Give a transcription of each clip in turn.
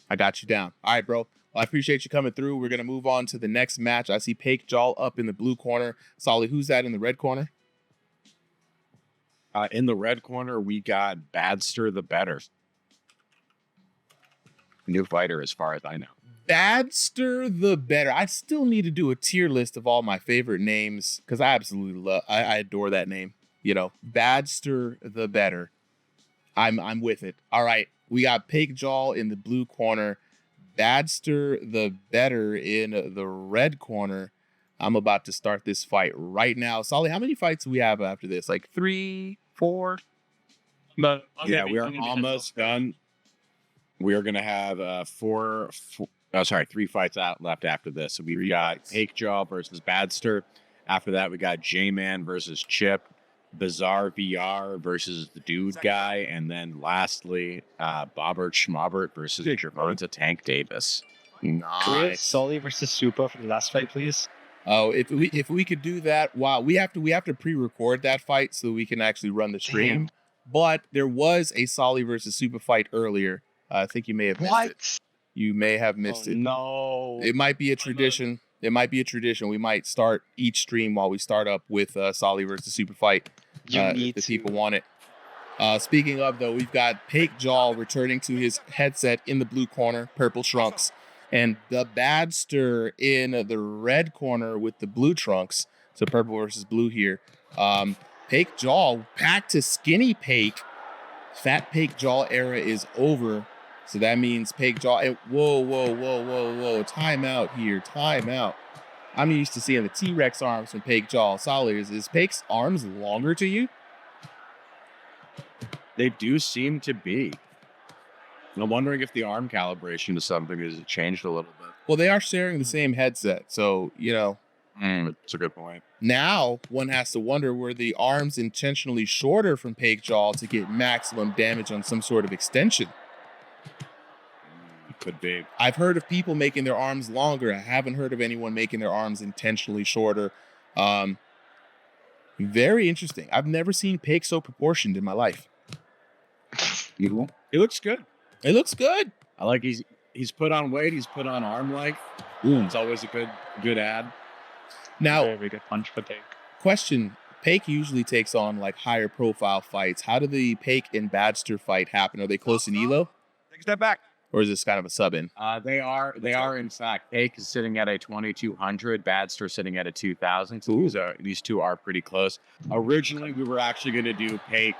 I got you down. All right, bro. Well, I appreciate you coming through. We're going to move on to the next match. I see Pake Jaul up in the blue corner. Solly, who's that in the red corner? In the red corner, we got Badster the Better. New fighter, as far as I know. Badster the Better. I still need to do a tier list of all my favorite names because I absolutely I adore that name. Badster the Better. I'm with it. All right. We got Pake Jaul in the blue corner. Badster the Better in the red corner. I'm about to start this fight right now. Solly, how many fights do we have after this? Like 3, 4? But we are almost done. We are going to have 3 fights out left after this. So we've got Pake Jaul versus Badster. After that, we got J-Man versus Chip. Bizarre VR versus the Dude Guy. And then lastly, Bobbert Schmobbert versus Javonta Tank Davis. Nice. Sully versus Supa for the last fight, please. Oh, if we could do that, wow, we have to pre-record that fight so we can actually run the stream. Damn. But there was a Sully versus Supa fight earlier. I think you may have missed it. You may have missed it. No. It might be a tradition. It might be a tradition. We might start each stream while we start up with Sully versus Supa fight. If people want it. Speaking of, though, we've got Pake Jaul returning to his headset in the blue corner, purple trunks, and the Badster in the red corner with the blue trunks. So purple versus blue here. Pake Jaul back to skinny Pake. Fat Pake Jaul era is over. So that means Pake Jaul. Whoa. Time out here. Time out. I'm used to seeing the T-Rex arms from Pake Jaul. Solly, is Pake's arms longer to you? They do seem to be. I'm wondering if the arm calibration is something has changed a little bit. Well, they are sharing the same headset, so, That's a good point. Now, one has to wonder, were the arms intentionally shorter from Pake Jaul to get maximum damage on some sort of extension? Could be. I've heard of people making their arms longer. I haven't heard of anyone making their arms intentionally shorter. Very interesting. I've never seen Pake so proportioned in my life. He looks good. It looks good. I like he's put on weight. He's put on arm length. It's always a good ad. Now, very good punch for Pake. Question: Pake usually takes on like higher profile fights. How did the Pake and Badster fight happen? Are they close in Elo? Take a step back. Or is this kind of a sub-in? They are in fact. Pake is sitting at a 2,200. Badster sitting at a 2,000. So these two are pretty close. Originally, we were actually going to do Pake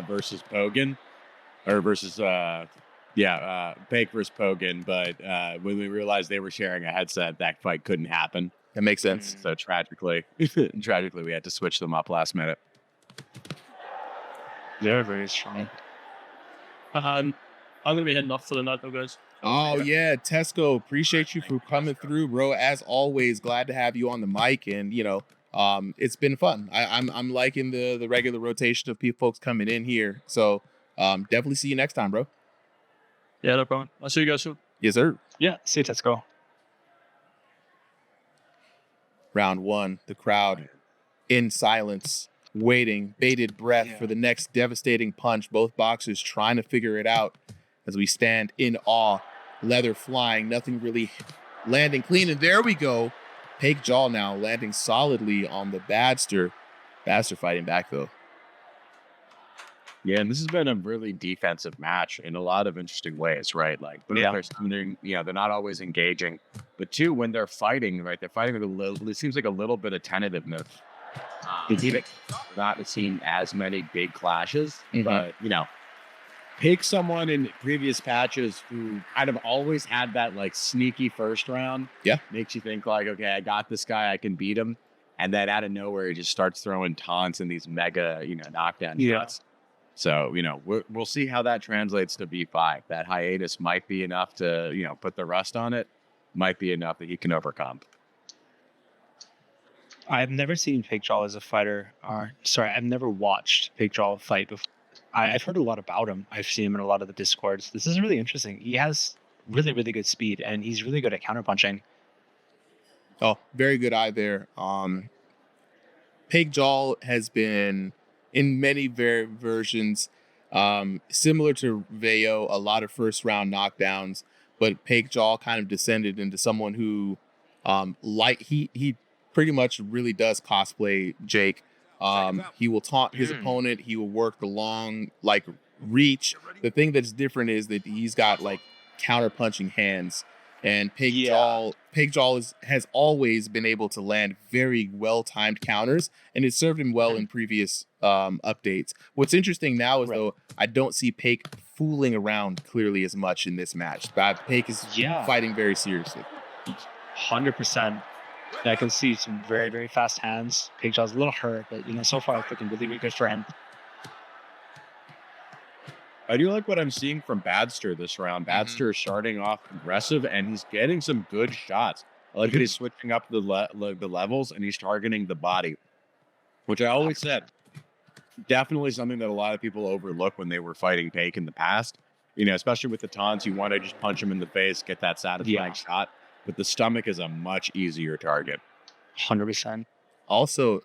versus Pogan, or versus Pake versus Pogan. But when we realized they were sharing a headset, that fight couldn't happen. That makes sense. So tragically, we had to switch them up last minute. They're very strong. I'm going to be heading off for the night, though, guys. Oh, yeah. Tesco, appreciate you for coming through, bro. As always, glad to have you on the mic. And, it's been fun. I'm liking the regular rotation of folks coming in here. So definitely see you next time, bro. Yeah, no problem. I'll see you guys soon. Yes, sir. Yeah, see you, Tesco. Round 1, the crowd in silence, waiting, bated breath for the next devastating punch. Both boxers trying to figure it out. As we stand in awe, leather flying, nothing really landing clean. And there we go. Pake Jaul now landing solidly on the Badster. Badster fighting back, though. Yeah, and this has been a really defensive match in a lot of interesting ways, right? Like, they're not always engaging. But two, when they're fighting, right, they're fighting with it seems like a little bit of tentativeness. Not seen as many big clashes, but, pick someone in previous patches who kind of always had that like sneaky first round. Yeah. Makes you think like, okay, I got this guy, I can beat him. And then out of nowhere, he just starts throwing taunts and these mega, knockdown shots. So, we'll see how that translates to V5. That hiatus might be enough to, put the rust on it. Might be enough that he can overcome. I've never seen Pake Jaul as a fighter. I've never watched Pake Jaul fight before. I've heard a lot about him. I've seen him in a lot of the Discords. This is really interesting. He has really, really good speed, and he's really good at counterpunching. Oh, very good eye there. Pake Jaul has been in many versions similar to Veo, a lot of first-round knockdowns. but Pake Jaul kind of descended into someone who, he pretty much really does cosplay Jake. He will taunt his opponent. He will work the long reach. The thing that's different is that he's got counter punching hands. And Pake Jaul has always been able to land very well-timed counters, and it served him well in previous updates. What's interesting now is, though, I don't see Pake fooling around clearly as much in this match. Pake is fighting very seriously. 100%. I can see some very, very fast hands. Pake Jaul's a little hurt, but so far it's looking really, really good for him. I do like what I'm seeing from Badster this round. Badster is starting off aggressive, and he's getting some good shots. I like that he's switching up the levels, and he's targeting the body, which I always said, definitely something that a lot of people overlook when they were fighting Pake in the past. Especially with the taunts, you want to just punch him in the face, get that satisfying shot. But the stomach is a much easier target. 100%. Also,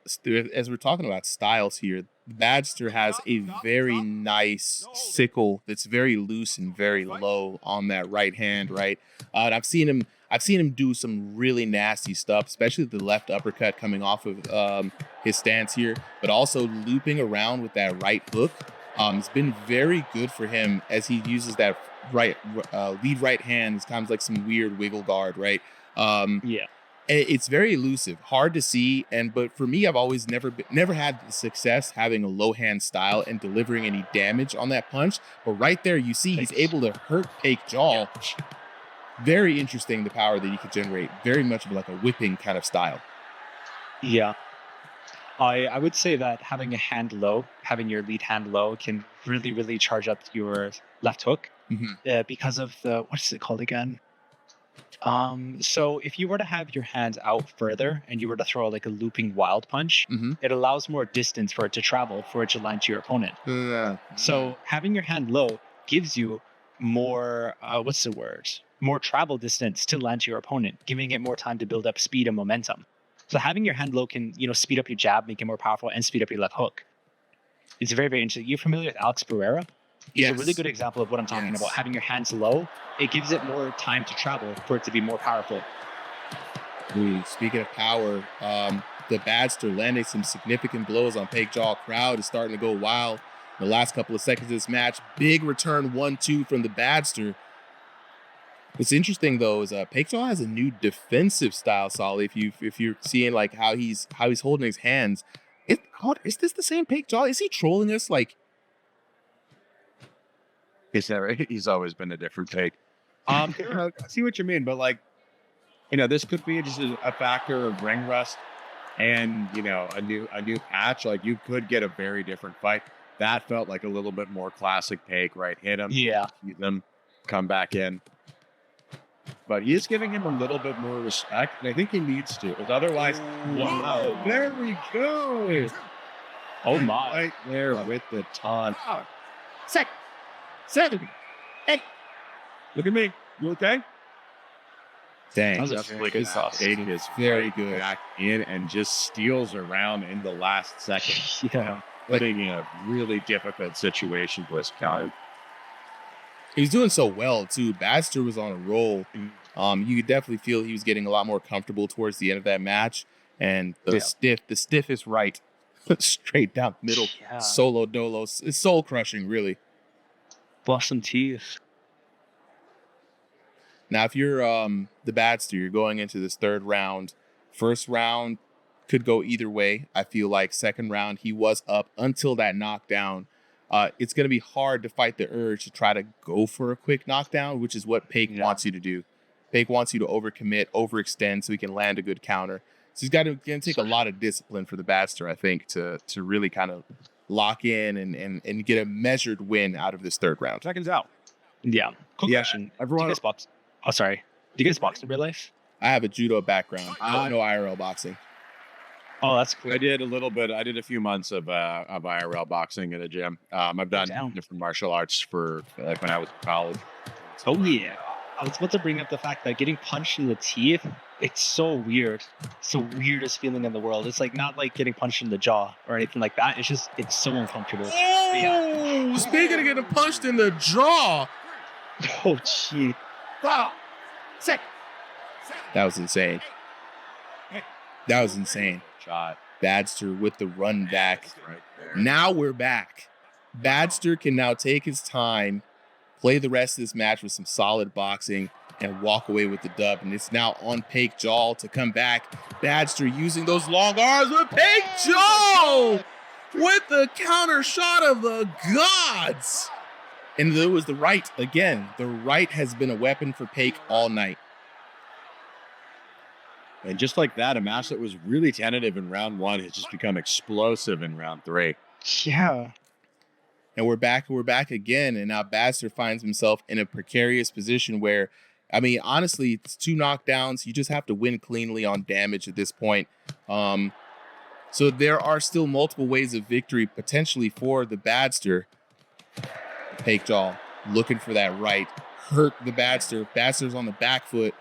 as we're talking about styles here, Badster has a very nice sickle that's very loose and very low on that right hand, right? And I've seen him do some really nasty stuff, especially the left uppercut coming off of his stance here, but also looping around with that right hook. It's been very good for him as he uses that lead right hand. It's kind of like some weird wiggle guard, right? It's very elusive, hard to see, but for me, I've always never had the success having a low hand style and delivering any damage on that punch. But right there, you see he's able to hurt Pake Jaul. Very interesting, the power that he could generate. Very much of like a whipping kind of style. Yeah. I would say that having having your lead hand low can really, really charge up your left hook because of what is it called again? So if you were to have your hands out further and you were to throw like a looping wild punch, it allows more distance for it to travel, for it to land to your opponent. So having your hand low gives you more, more travel distance to land to your opponent, giving it more time to build up speed and momentum. So having your hand low can, speed up your jab, make it more powerful, and speed up your left hook. It's very, very interesting. You're familiar with Alex Pereira? He's a really good example of what I'm talking about. Having your hands low, it gives it more time to travel for it to be more powerful. Speaking of power, the Badster landing some significant blows on Pake Jaul. Crowd is starting to go wild. In the last couple of seconds of this match, big return 1-2 from the Badster. What's interesting though is Pake Jaul has a new defensive style, Solly. If you're seeing like how he's holding his hands, is this the same Pake Jaul? Is he trolling us like? He's always been a different Pake. I see what you mean, but this could be just a factor of ring rust and a new patch. Like you could get a very different fight. That felt like a little bit more classic Pake, right? Hit him, beat them, come back in. But he is giving him a little bit more respect, and I think he needs to. Because otherwise, wow, there we go. Oh my! Right there with the taunt. 6, 7, 8. Look at me. You okay? Dang, that was really good sauce. Aiden is very good. Back in and just steals around in the last second. Putting in a really difficult situation for his counter. He's doing so well too. Badster was on a roll. You could definitely feel he was getting a lot more comfortable towards the end of that match. And the stiffest right, straight down the middle, solo dolo. It's soul crushing, really. Blossom teeth. Now, if you're the Badster, you're going into this third round. First round could go either way. I feel like second round, he was up until that knockdown. It's going to be hard to fight the urge to try to go for a quick knockdown, which is what Pake wants you to do. Pake wants you to overcommit, overextend so he can land a good counter. So he's got to take a lot of discipline for the Badster, I think, to really kind of lock in and get a measured win out of this third round. Seconds out. Yeah. Quick question. Everyone, do you guys box? Oh, sorry. Do you guys box in real life? I have a judo background. No IRL boxing. Oh, that's cool. I did a little bit. I did a few months of IRL boxing at a gym. I've done different martial arts for when I was in college. Oh yeah. I was about to bring up the fact that getting punched in the teeth, it's so weird. It's the weirdest feeling in the world. It's like not like getting punched in the jaw or anything like that. It's so uncomfortable. Oh, speaking of getting punched in the jaw. Oh, gee. That was insane. That was insane. Shot. Badster with the run back. Now we're back. Badster can now take his time, play the rest of this match with some solid boxing, and walk away with the dub. And it's now on Pake Jaul to come back. Badster using those long arms with Pake Jaul with the counter shot of the gods. And there was the right again. The right has been a weapon for Pake all night. And just like that, a match that was really tentative in round 1 has just become explosive in round 3. Yeah. And we're back again. And now Badster finds himself in a precarious position where, I mean, honestly, it's 2 knockdowns. You just have to win cleanly on damage at this point. So there are still multiple ways of victory potentially for the Badster. Pake Jaul looking for that right. Hurt the Badster. Badster's on the back foot.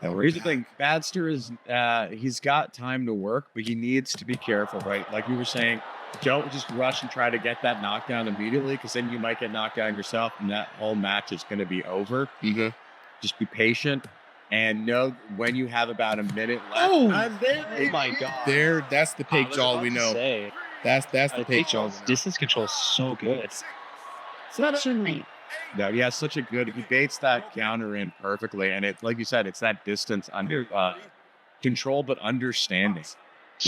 And here's the thing, Badster is, he's got time to work, but he needs to be careful, right? Like you were saying, don't just rush and try to get that knockdown immediately, because then you might get knocked down yourself, and that whole match is going to be over. Mm-hmm. Just be patient, and know when you have about a minute left. Oh my God! That's the Pake Jaul we know. That's the Pake Jaul. Distance control is so good. No, he has such a good. He baits that counter in perfectly, and it, like you said, it's that distance under control, but understanding,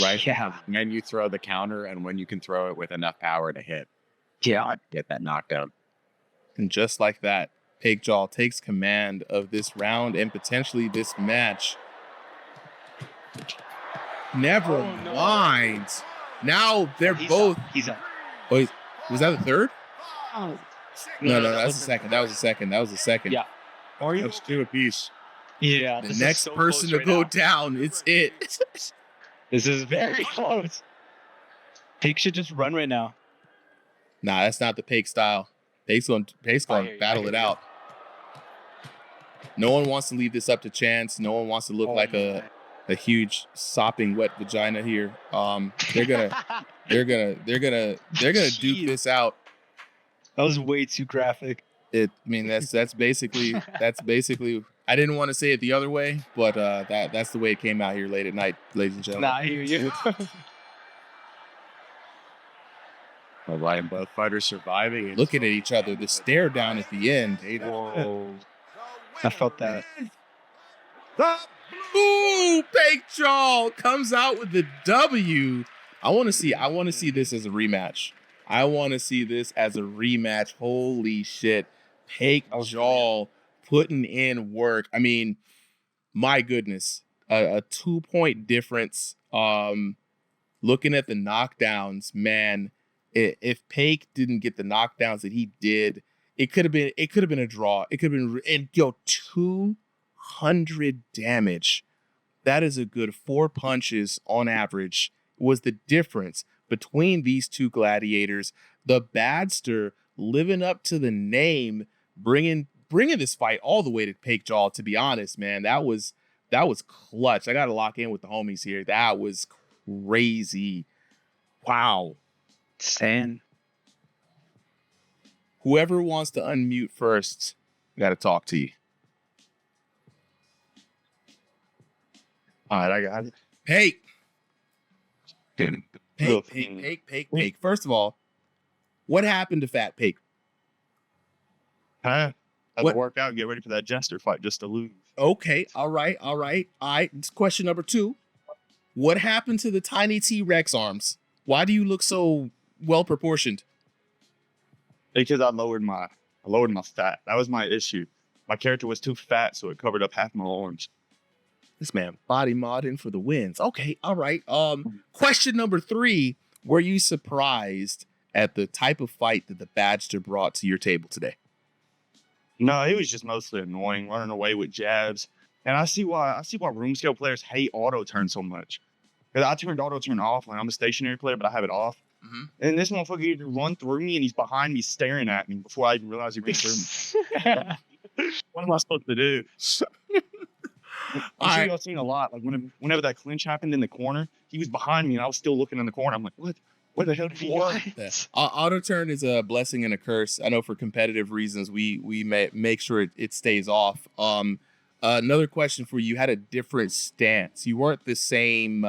right? Yeah. When you throw the counter, and when you can throw it with enough power to hit. Yeah. Get that knockdown. And just like that, Pake Jaul takes command of this round and potentially this match. Never mind. Now they're both. He's up. Oh, was that the third? Oh. No, that's the second. That was the second. Yeah. Or you 2 apiece. Yeah. The next person to go down, it's it. This is very close. Pake should just run right now. Nah, that's not the Pake style. Pake's going to battle it out. No one wants to leave this up to chance. No one wants to look like a huge sopping wet vagina here. They're gonna duke this out. That was way too graphic. That's basically I didn't want to say it the other way, but that's the way it came out here late at night, ladies and gentlemen. Nah, I hear you. Well, and both fighters surviving. Looking at each other, the stare down at the end. Whoa. I felt that. Ooh, Pake Jaul comes out with the W. I want to see this as a rematch. Holy shit. Pake Jaul putting in work. I mean, my goodness. A 2-point difference. Looking at the knockdowns, man, if Pake didn't get the knockdowns that he did, it could have been a draw. It could have been, and 200 damage. That is a good 4 punches on average was the difference between these two gladiators. The Badster living up to the name, bringing this fight all the way to Pake Jaul. To be honest, man, that was clutch. I got to lock in with the homies here. That was crazy. Wow. Stan. Whoever wants to unmute first, got to talk to you. All right, I got it. Pake. Pake. First of all, what happened to Fat Pake? Had to work out and get ready for that Jester fight just to lose. Okay, all right. Question number 2. What happened to the tiny T-Rex arms? Why do you look so well proportioned? Because I lowered my fat. That was my issue. My character was too fat, so it covered up half my arms. This man body modding for the wins. Okay, all right. Question number 3. Were you surprised at the type of fight that the Badster brought to your table today? No, it was just mostly annoying, running away with jabs. And I see why room scale players hate auto turn so much. Because I turned auto turn off. Like, I'm a stationary player, but I have it off. Mm-hmm. And this motherfucker either run through me and he's behind me staring at me before I even realize he ran through me. What am I supposed to do? I'm sure y'all seen a lot. Like whenever that clinch happened in the corner, he was behind me and I was still looking in the corner. I'm like, what? What the hell did he do? Yeah. Auto turn is a blessing and a curse. I know for competitive reasons, we may make sure it stays off. Another question for you: you had a different stance. You weren't the same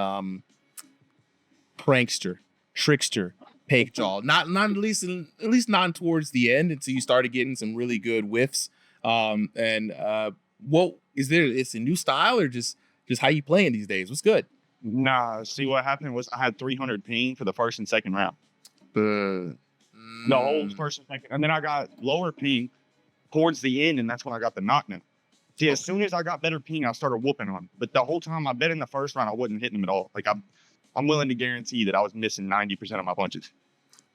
prankster, trickster, Pake Jaul. Not at least not towards the end until you started getting some really good whiffs. What is there? It's a new style or just how you playing these days? What's good? Nah, see what happened was I had 300 ping for the first and second round. The whole first and second, and then I got lower ping towards the end, and that's when I got the knockdown. See, as soon as I got better ping, I started whooping on him. But the whole time I bet in the first round, I wasn't hitting him at all. Like I'm willing to guarantee that I was missing 90% of my punches.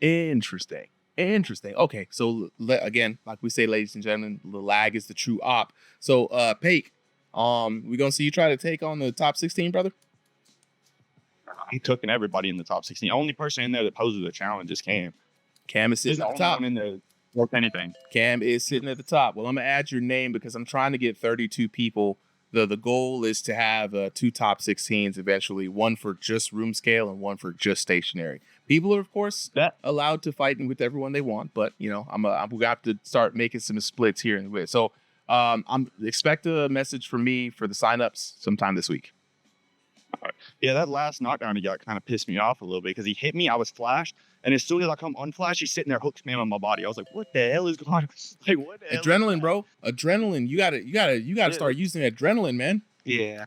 Interesting. Okay, so again, like we say, ladies and gentlemen, the lag is the true op. So, Pake, we gonna see you try to take on the top 16, brother? I'm cooking everybody in the top 16. Only person in there that poses a challenge is Cam. Cam is sitting at the top. In there worth anything. Cam is sitting at the top. Well, I'm gonna add your name because I'm trying to get 32 people. The goal is to have 2 top 16s eventually, one for just room scale and one for just stationary. People are, of course, allowed to fight with everyone they want, but we got to start making some splits here in a bit. So, expect a message from me for the signups sometime this week. Yeah, that last knockdown he got kind of pissed me off a little bit because he hit me. I was flashed, and as soon as I come unflash, he's sitting there hook spamming my body. I was like, "What the hell is going on?" Like, what the hell? Adrenaline, bro. Adrenaline. You gotta start using adrenaline, man. Yeah.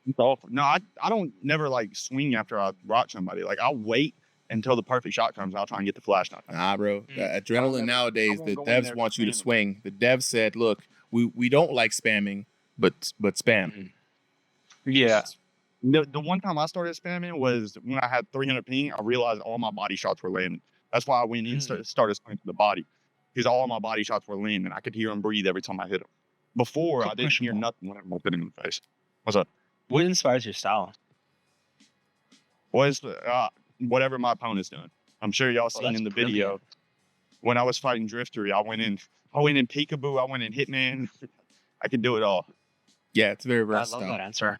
It's awful. No, I don't never like swing after I rock somebody. Like I'll wait until the perfect shot comes. I'll try and get the flash knockdown. Nah, bro. Adrenaline nowadays, the devs want you to swing. The devs said, "Look, we don't like spamming, but spam." Yeah. The one time I started spamming was when I had 300 ping. I realized all my body shots were landing. That's why I went in and started swinging to the body because all my body shots were landing and I could hear them breathe every time I hit them. Before, I didn't hear nothing when I hit him in the face. What's up? What inspires your style? Whatever my opponent's doing. I'm sure y'all seen in the video when I was fighting Drifter. I went in Peekaboo. I went in Hitman. I could do it all. Yeah, it's very versatile. I love that answer.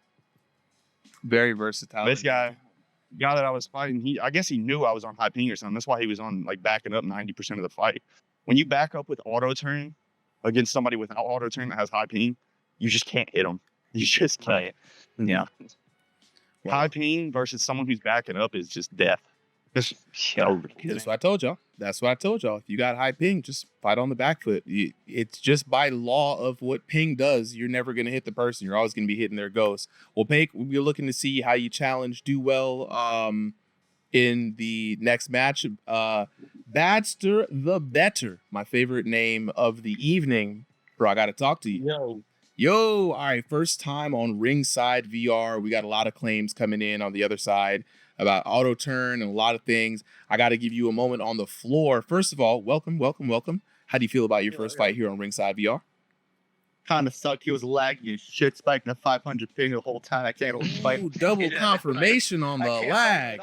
Very versatile. This guy that I was fighting, I guess he knew I was on high ping or something. That's why he was on like backing up 90% of the fight. When you back up with auto turn against somebody without auto turn that has high ping, you just can't hit them. You just can't. Yeah. Wow. High ping versus someone who's backing up is just death. That's what I told y'all. If you got high ping, just fight on the back foot. It's just by law of what ping does. You're never going to hit the person. You're always going to be hitting their ghosts. Well, Pake, we're looking to see how you do well in the next match. Badster the Better, my favorite name of the evening. Bro, I got to talk to you. Yo, all right, first time on RIngsideVR. We got a lot of claims coming in on the other side about auto turn and a lot of things. I got to give you a moment on the floor. First of all, welcome. How do you feel about your first fight here on RIngsideVR? Kind of sucked. He was lagging as shit, spiking a 500 ping the whole time. I can't fight. Double confirmation on the lag.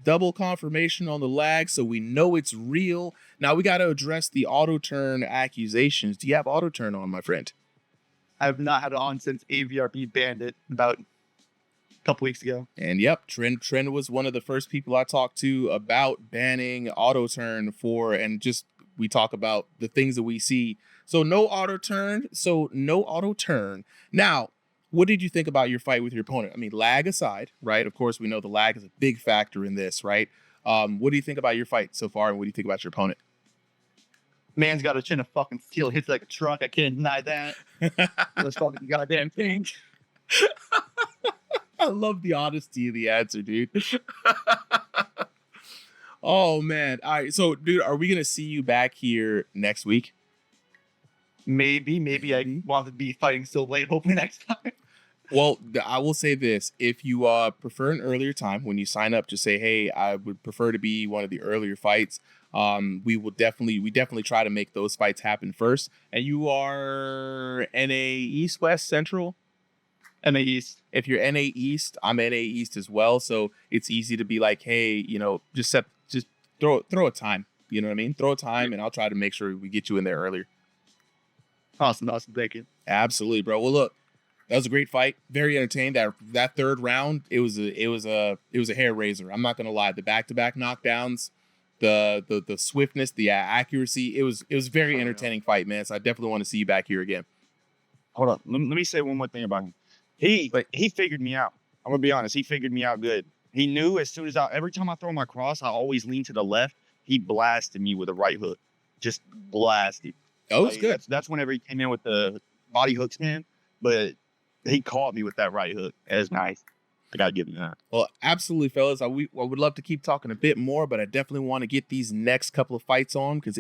Double confirmation on the lag, so we know it's real. Now we got to address the auto turn accusations. Do you have auto turn on, my friend? I have not had it on since AVRB banned it about couple weeks ago. And yep, Trent was one of the first people I talked to about banning auto turn and just we talk about the things that we see. So no auto turn. Now, what did you think about your fight with your opponent? I mean, lag aside, right? Of course, we know the lag is a big factor in this, right? What do you think about your fight so far, and what do you think about your opponent? Man's got a chin of fucking steel. Hits like a truck. I can't deny that. Let's fucking goddamn thing. I love the honesty of the answer, dude. Oh, man. All right. So, dude, are we going to see you back here next week? Maybe. I want to be fighting so late. Hopefully next time. Well, I will say this. If you prefer an earlier time, when you sign up, just say, hey, I would prefer to be one of the earlier fights. We definitely try to make those fights happen first. And you are NA East, West, Central? NA East. If you're NA East, I'm NA East as well. So it's easy to be like, hey, just throw a time. You know what I mean? Throw a time, and I'll try to make sure we get you in there earlier. Awesome. Thank you. Absolutely, bro. Well, look, That was a great fight. Very entertaining. That third round, it was a hair raiser. I'm not gonna lie. The back-to-back knockdowns, the swiftness, the accuracy. It was a very entertaining fight, man. So I definitely want to see you back here again. Hold on. Let me say one more thing about him. He figured me out. I'm gonna be honest. He figured me out good. He knew as soon as every time I throw my cross, I always lean to the left. He blasted me with a right hook. Just blasted. Oh, it was good. That's whenever he came in with the body hook spin, but he caught me with that right hook. That was nice. I gotta give him that. Well, absolutely, fellas. I would love to keep talking a bit more, but I definitely want to get these next couple of fights on because